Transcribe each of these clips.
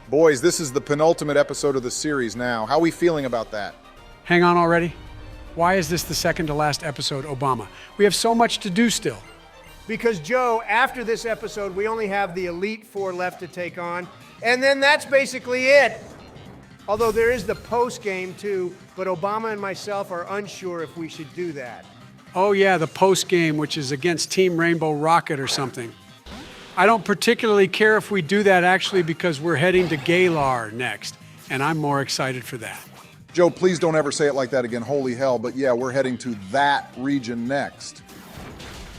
Boys, this is the penultimate episode of the series now. How are we feeling about that? Hang on already? Why is this the second to last episode, Obama? We have so much to do still. Because, Joe, after this episode, we only have the Elite Four left to take on, and then that's basically it. Although there is the post-game, too, but Obama and myself are unsure if we should do that. Oh yeah, the post-game, which is against Team Rainbow Rocket or something. I don't particularly care if we do that, actually, because we're heading to Galar next, and I'm more excited for that. Joe, please don't ever say it like that again, holy hell, but yeah, we're heading to that region next.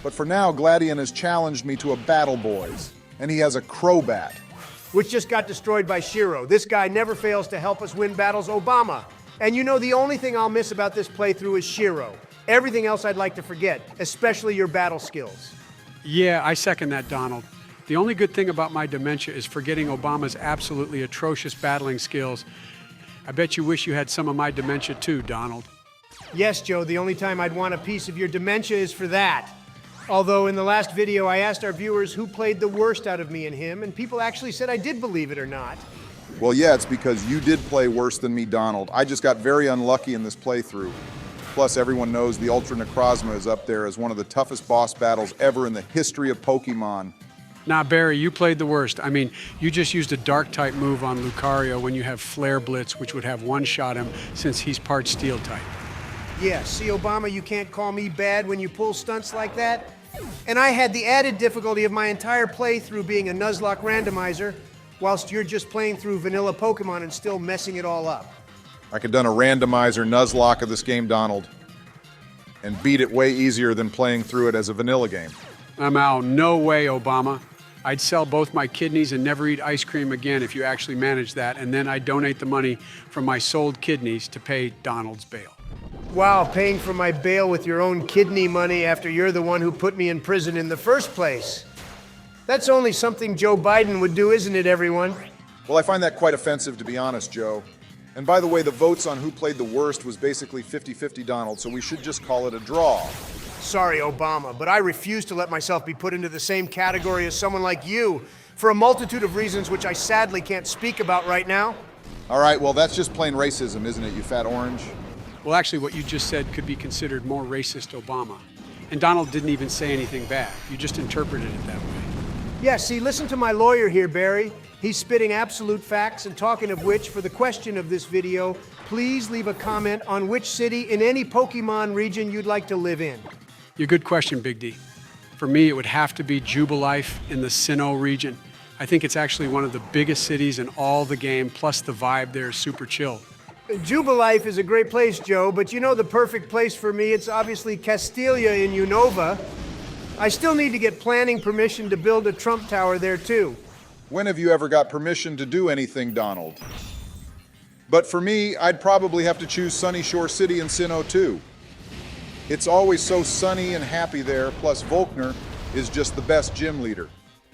But for now, Gladion has challenged me to a battle, boys, and he has a Crobat. Which just got destroyed by Shiro. This guy never fails to help us win battles, Obama. And you know, the only thing I'll miss about this playthrough is Shiro. Everything else I'd like to forget, especially your battle skills. Yeah, I second that, Donald. The only good thing about my dementia is forgetting Obama's absolutely atrocious battling skills. I bet you wish you had some of my dementia too, Donald. Yes, Joe, the only time I'd want a piece of your dementia is for that. Although in the last video, I asked our viewers who played the worst out of me and him, and people actually said I did believe it or not. Well, yeah, it's because you did play worse than me, Donald. I just got very unlucky in this playthrough. Plus, everyone knows the Ultra Necrozma is up there as one of the toughest boss battles ever in the history of Pokémon. Nah, Barry, you played the worst. I mean, you just used a Dark-type move on Lucario when you have Flare Blitz, which would have one-shot him since he's part Steel-type. Yeah, see, Obama, you can't call me bad when you pull stunts like that. And I had the added difficulty of my entire playthrough being a Nuzlocke randomizer, whilst you're just playing through vanilla Pokemon and still messing it all up. I could done a randomizer Nuzlocke of this game, Donald, and beat it way easier than playing through it as a vanilla game. I'm out. No way, Obama. I'd sell both my kidneys and never eat ice cream again if you actually managed that, and then I'd donate the money from my sold kidneys to pay Donald's bail. Wow, paying for my bail with your own kidney money after you're the one who put me in prison in the first place. That's only something Joe Biden would do, isn't it, everyone? Well, I find that quite offensive, to be honest, Joe. And by the way, the votes on who played the worst was basically 50-50, Donald, so we should just call it a draw. Sorry, Obama, but I refuse to let myself be put into the same category as someone like you for a multitude of reasons which I sadly can't speak about right now. All right, well, that's just plain racism, isn't it, you fat orange? Well, actually, what you just said could be considered more racist Obama. And Donald didn't even say anything bad. You just interpreted it that way. Yeah, see, listen to my lawyer here, Barry. He's spitting absolute facts, and talking of which, for the question of this video, please leave a comment on which city in any Pokemon region you'd like to live in. Your good question, Big D. For me, it would have to be Jubilife in the Sinnoh region. I think it's actually one of the biggest cities in all the game, plus the vibe there is super chill. Jubilife is a great place, Joe, but you know the perfect place for me? It's obviously Castilia in Unova. I still need to get planning permission to build a Trump Tower there, too. When have you ever got permission to do anything, Donald? But for me, I'd probably have to choose Sunny Shore City in Sinnoh, too. It's always so sunny and happy there, plus Volkner is just the best gym leader.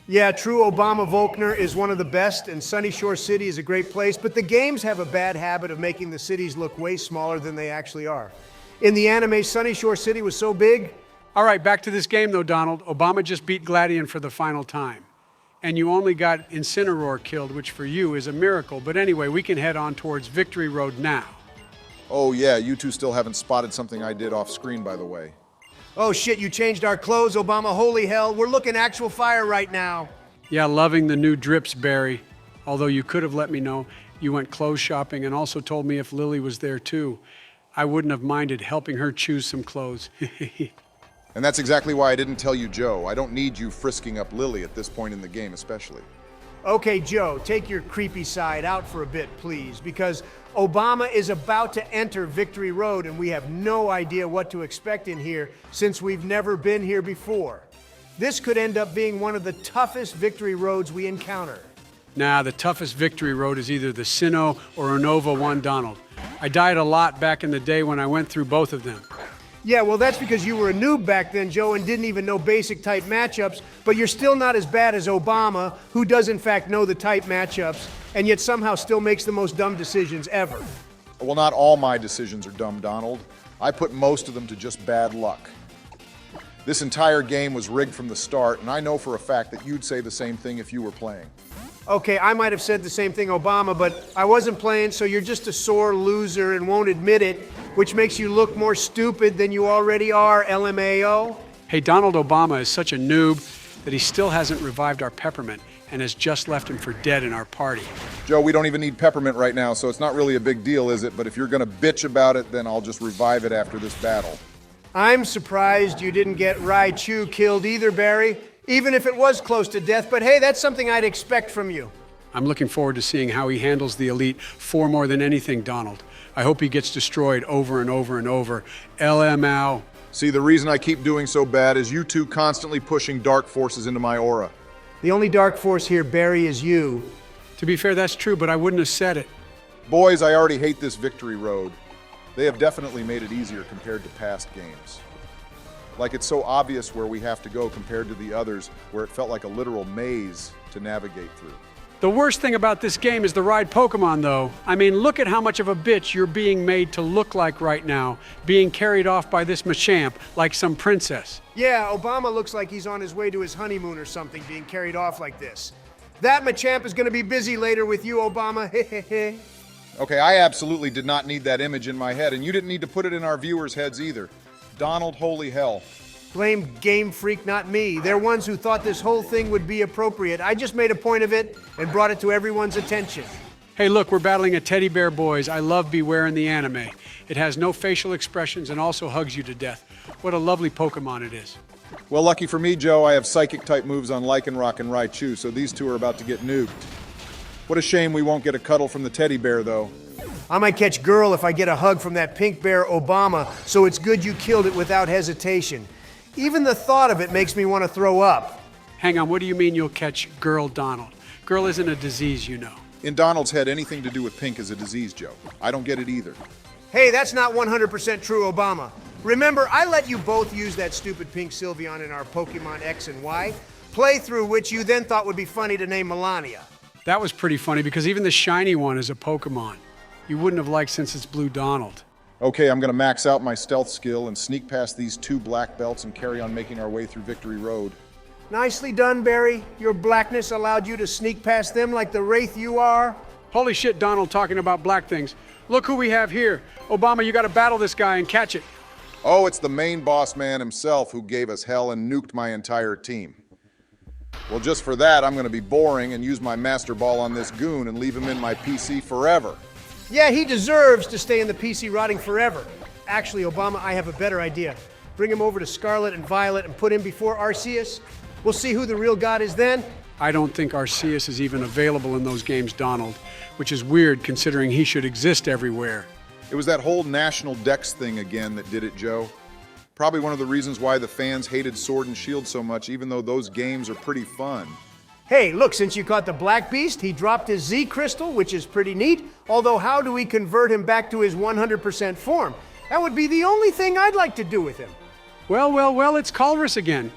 Yeah, true, Obama Volkner is one of the best, and Sunny Shore City is a great place, but the games have a bad habit of making the cities look way smaller than they actually are. In the anime, Sunny Shore City was so big. All right, back to this game, though, Donald. Obama just beat Gladion for the final time. And you only got Incineroar killed, which for you is a miracle. But anyway, we can head on towards Victory Road now. Oh yeah, you two still haven't spotted something I did off screen, by the way. Oh shit, you changed our clothes, Obama, holy hell. We're looking actual fire right now. Yeah, loving the new drips, Barry. Although you could have let me know you went clothes shopping and also told me if Lily was there too. I wouldn't have minded helping her choose some clothes. And that's exactly why I didn't tell you, Joe. I don't need you frisking up Lily at this point in the game, especially. Okay, Joe, take your creepy side out for a bit, please, because Obama is about to enter Victory Road and we have no idea what to expect in here since we've never been here before. This could end up being one of the toughest Victory Roads we encounter. Nah, the toughest Victory Road is either the Sinnoh or Unova one, Donald. I died a lot back in the day when I went through both of them. Yeah, well, that's because you were a noob back then, Joe, and didn't even know basic type matchups, but you're still not as bad as Obama, who does in fact know the type matchups, and yet somehow still makes the most dumb decisions ever. Well, not all my decisions are dumb, Donald. I put most of them to just bad luck. This entire game was rigged from the start, and I know for a fact that you'd say the same thing if you were playing. Okay, I might have said the same thing, Obama, but I wasn't playing, so you're just a sore loser and won't admit it, which makes you look more stupid than you already are, LMAO. Hey, Donald Obama is such a noob that he still hasn't revived our peppermint and has just left him for dead in our party. Joe, we don't even need peppermint right now, so it's not really a big deal, is it? But if you're gonna bitch about it, then I'll just revive it after this battle. I'm surprised you didn't get Raichu killed either, Barry, even if it was close to death, but hey, that's something I'd expect from you. I'm looking forward to seeing how he handles the Elite Four more than anything, Donald. I hope he gets destroyed over and over and over. LMAO. See, the reason I keep doing so bad is you two constantly pushing dark forces into my aura. The only dark force here, Barry, is you. To be fair, that's true, but I wouldn't have said it. Boys, I already hate this victory road. They have definitely made it easier compared to past games. Like it's so obvious where we have to go compared to the others, where it felt like a literal maze to navigate through. The worst thing about this game is the ride Pokemon, though. I mean, look at how much of a bitch you're being made to look like right now, being carried off by this Machamp like some princess. Yeah, Obama looks like he's on his way to his honeymoon or something, being carried off like this. That Machamp is gonna be busy later with you, Obama. Okay, I absolutely did not need that image in my head, and you didn't need to put it in our viewers' heads either. Donald, holy hell. Blame Game Freak, not me. They're ones who thought this whole thing would be appropriate. I just made a point of it and brought it to everyone's attention. Hey, look, we're battling a teddy bear, boys. I love Beware in the anime. It has no facial expressions and also hugs you to death. What a lovely Pokemon it is. Well, lucky for me, Joe, I have psychic-type moves on Lycanroc and Raichu, so these two are about to get nuked. What a shame we won't get a cuddle from the teddy bear, though. I might catch girl if I get a hug from that pink bear, Obama, so it's good you killed it without hesitation. Even the thought of it makes me want to throw up. Hang on, what do you mean you'll catch Girl Donald? Girl isn't a disease, you know. In Donald's head, anything to do with pink is a disease, Joe. I don't get it either. Hey, that's not 100% true, Obama. Remember, I let you both use that stupid pink Sylveon in our Pokemon X and Y playthrough, which you then thought would be funny to name Melania. That was pretty funny because even the shiny one is a Pokemon. You wouldn't have liked since it's Blue Donald. Okay, I'm gonna max out my stealth skill and sneak past these two black belts and carry on making our way through Victory Road. Nicely done, Barry. Your blackness allowed you to sneak past them like the wraith you are. Holy shit, Donald talking about black things. Look who we have here. Obama, you gotta battle this guy and catch it. Oh, it's the main boss man himself who gave us hell and nuked my entire team. Well, just for that, I'm gonna be boring and use my Master Ball on this goon and leave him in my PC forever. Yeah, he deserves to stay in the PC rotting forever. Actually, Obama, I have a better idea. Bring him over to Scarlet and Violet and put him before Arceus. We'll see who the real god is then. I don't think Arceus is even available in those games, Donald, which is weird considering he should exist everywhere. It was that whole National Dex thing again that did it, Joe. Probably one of the reasons why the fans hated Sword and Shield so much, even though those games are pretty fun. Hey, look, since you caught the Black Beast, he dropped his Z Crystal, which is pretty neat. Although, how do we convert him back to his 100% form? That would be the only thing I'd like to do with him. Well, it's Colress again.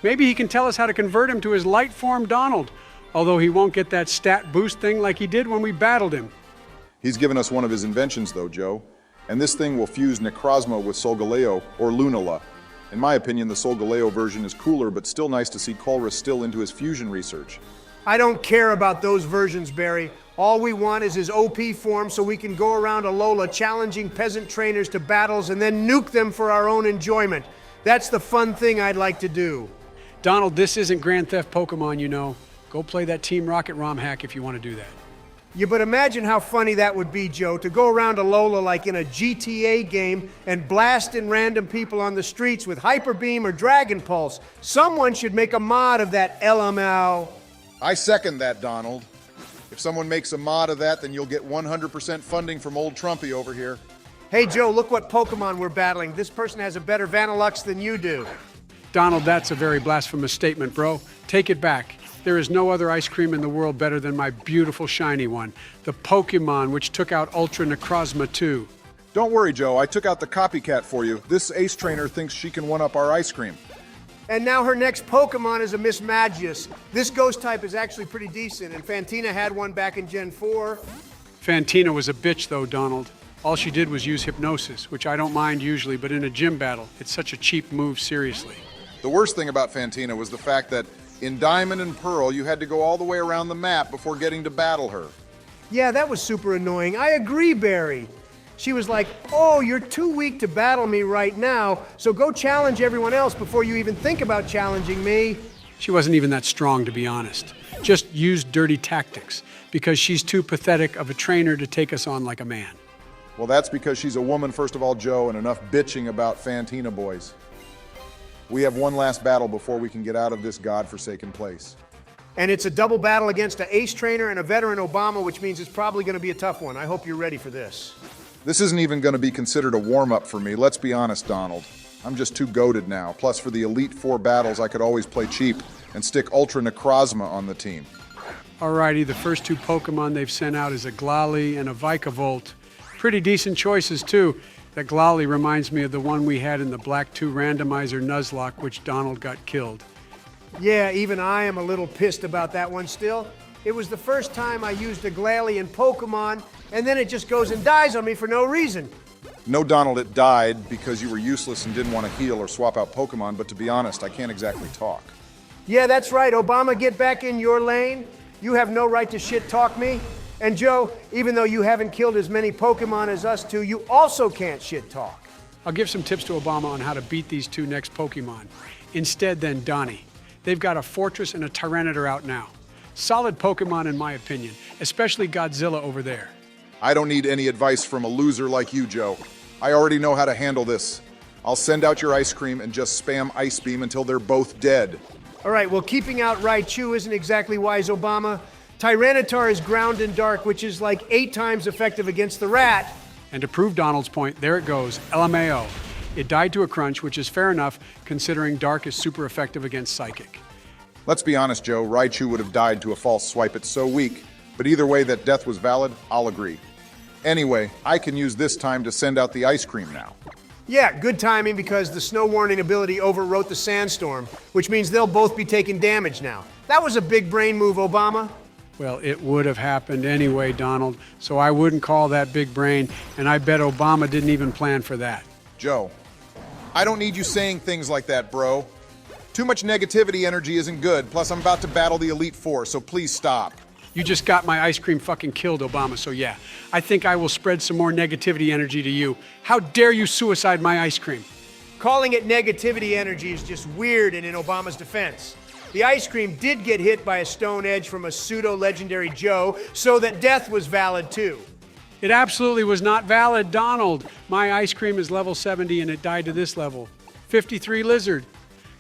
Maybe he can tell us how to convert him to his light form Donald, although he won't get that stat boost thing like he did when we battled him. He's given us one of his inventions, though, Joe. And this thing will fuse Necrozma with Solgaleo, or Lunala. In my opinion, the Solgaleo version is cooler, but still nice to see Colress still into his fusion research. I don't care about those versions, Barry. All we want is his OP form so we can go around Alola challenging peasant trainers to battles and then nuke them for our own enjoyment. That's the fun thing I'd like to do. Donald, this isn't Grand Theft Pokemon, you know. Go play that Team Rocket ROM hack if you want to do that. Yeah, but imagine how funny that would be, Joe, to go around Alola like in a GTA game and blasting random people on the streets with Hyper Beam or Dragon Pulse. Someone should make a mod of that LMAO. I second that, Donald. If someone makes a mod of that, then you'll get 100% funding from old Trumpy over here. Hey, Joe, look what Pokemon we're battling. This person has a better Vanillux than you do. Donald, that's a very blasphemous statement, bro. Take it back. There is no other ice cream in the world better than my beautiful shiny one, the Pokemon, which took out Ultra Necrozma too. Don't worry, Joe. I took out the copycat for you. This ace trainer thinks she can one-up our ice cream. And now her next Pokemon is a Miss Magius. This ghost type is actually pretty decent, and Fantina had one back in Gen 4. Fantina was a bitch, though, Donald. All she did was use hypnosis, which I don't mind usually, but in a gym battle, it's such a cheap move, seriously. The worst thing about Fantina was the fact that In Diamond and Pearl, you had to go all the way around the map before getting to battle her. Yeah, that was super annoying. I agree, Barry. She was like, oh, you're too weak to battle me right now, so go challenge everyone else before you even think about challenging me. She wasn't even that strong, to be honest. Just used dirty tactics, because she's too pathetic of a trainer to take us on like a man. Well, that's because she's a woman, first of all, Joe, and enough bitching about Fantina boys. We have one last battle before we can get out of this godforsaken place. And it's a double battle against an ace trainer and a veteran Obama, which means it's probably going to be a tough one. I hope you're ready for this. This isn't even going to be considered a warm-up for me. Let's be honest, Donald. I'm just too goated now. Plus, for the Elite Four battles, I could always play cheap and stick Ultra Necrozma on the team. Alrighty, the first two Pokemon they've sent out is a Glali and a Vikavolt. Pretty decent choices, too. That Glali reminds me of the one we had in the Black 2 randomizer Nuzlocke, which Donald got killed. Yeah, even I am a little pissed about that one still. It was the first time I used a Gladion Pokemon, and then it just goes and dies on me for no reason. No, Donald, it died because you were useless and didn't want to heal or swap out Pokemon, but to be honest, I can't exactly talk. Yeah, that's right, Obama, get back in your lane. You have no right to shit-talk me. And Joe, even though you haven't killed as many Pokemon as us two, you also can't shit-talk. I'll give some tips to Obama on how to beat these two next Pokemon. Instead, then Donnie. They've got a Fortress and a Tyranitar out now. Solid Pokemon in my opinion, especially Godzilla over there. I don't need any advice from a loser like you, Joe. I already know how to handle this. I'll send out your ice cream and just spam Ice Beam until they're both dead. All right, well, keeping out Raichu isn't exactly wise, Obama. Tyranitar is ground and dark, which is like 8 times effective against the rat. And to prove Donald's point, there it goes, LMAO. It died to a crunch, which is fair enough considering Dark is super effective against Psychic. Let's be honest, Joe. Raichu would have died to a false swipe. It's so weak. But either way that death was valid, I'll agree. Anyway, I can use this time to send out the ice cream now. Yeah, good timing because the snow warning ability overwrote the sandstorm, which means they'll both be taking damage now. That was a big brain move, Obama. Well, it would have happened anyway, Donald, so I wouldn't call that big brain, and I bet Obama didn't even plan for that. Joe, I don't need you saying things like that, bro. Too much negativity energy isn't good, plus I'm about to battle the Elite Four, so please stop. You just got my ice cream fucking killed, Obama, so yeah. I think I will spread some more negativity energy to you. How dare you suicide my ice cream? Calling it negativity energy is just weird and in Obama's defense. The ice cream did get hit by a stone edge from a pseudo-legendary Joe, so that death was valid too. It absolutely was not valid, Donald. My ice cream is level 70 and it died to this level. 53 lizard.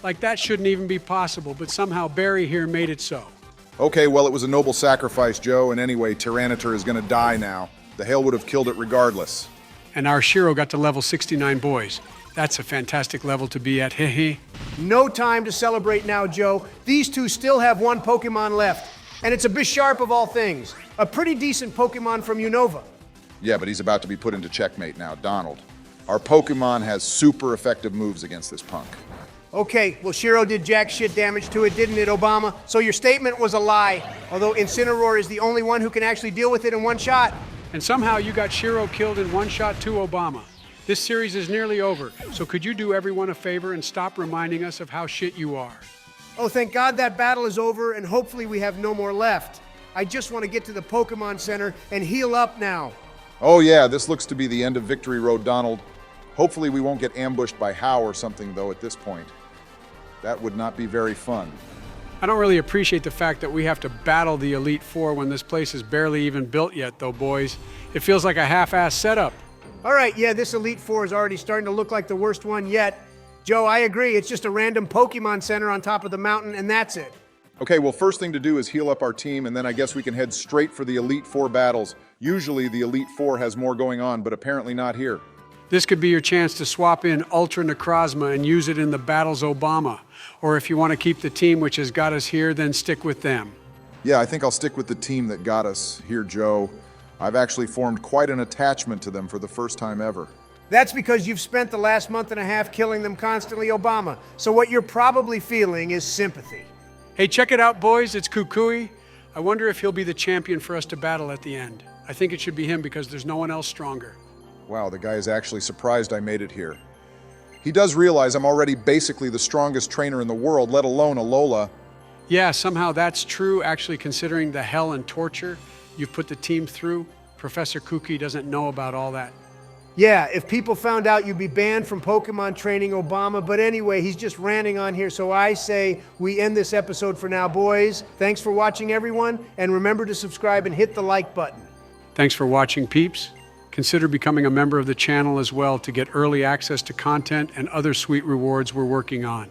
Like that shouldn't even be possible, but somehow Barry here made it so. Okay, well, it was a noble sacrifice, Joe, and anyway, Tyranitar is gonna die now. The hail would have killed it regardless. And our Shiro got to level 69 boys. That's a fantastic level to be at, heh. No time to celebrate now, Joe. These two still have one Pokemon left, and it's a Bisharp of all things. A pretty decent Pokemon from Unova. Yeah, but he's about to be put into checkmate now, Donald. Our Pokemon has super effective moves against this punk. Okay, well, Shiro did jack shit damage to it, didn't it, Obama? So your statement was a lie, although Incineroar is the only one who can actually deal with it in one shot. And somehow you got Shiro killed in one shot too, Obama. This series is nearly over, so could you do everyone a favor and stop reminding us of how shit you are? Oh, thank God that battle is over, and hopefully we have no more left. I just want to get to the Pokemon Center and heal up now. Oh yeah, this looks to be the end of Victory Road, Donald. Hopefully we won't get ambushed by How or something, though, at this point. That would not be very fun. I don't really appreciate the fact that we have to battle the Elite Four when this place is barely even built yet, though, boys. It feels like a half-assed setup. All right, yeah, this Elite Four is already starting to look like the worst one yet. Joe, I agree. It's just a random Pokemon Center on top of the mountain, and that's it. Okay, well, first thing to do is heal up our team, and then I guess we can head straight for the Elite Four battles. Usually the Elite Four has more going on, but apparently not here. This could be your chance to swap in Ultra Necrozma and use it in the battles Obama. Or if you want to keep the team which has got us here, then stick with them. Yeah, I think I'll stick with the team that got us here, Joe. I've actually formed quite an attachment to them for the first time ever. That's because you've spent the last month and a half killing them constantly, Obama. So what you're probably feeling is sympathy. Hey, check it out, boys. It's Kukui. I wonder if he'll be the champion for us to battle at the end. I think it should be him because there's no one else stronger. Wow, the guy is actually surprised I made it here. He does realize I'm already basically the strongest trainer in the world, let alone Alola. Yeah, somehow that's true, actually, considering the hell and torture you've put the team through. Professor Kuki doesn't know about all that. Yeah, if people found out, you'd be banned from Pokemon training, Obama. But anyway, he's just ranting on here, so I say we end this episode for now, boys. Thanks for watching, everyone, and remember to subscribe and hit the like button. Thanks for watching, peeps. Consider becoming a member of the channel as well to get early access to content and other sweet rewards we're working on.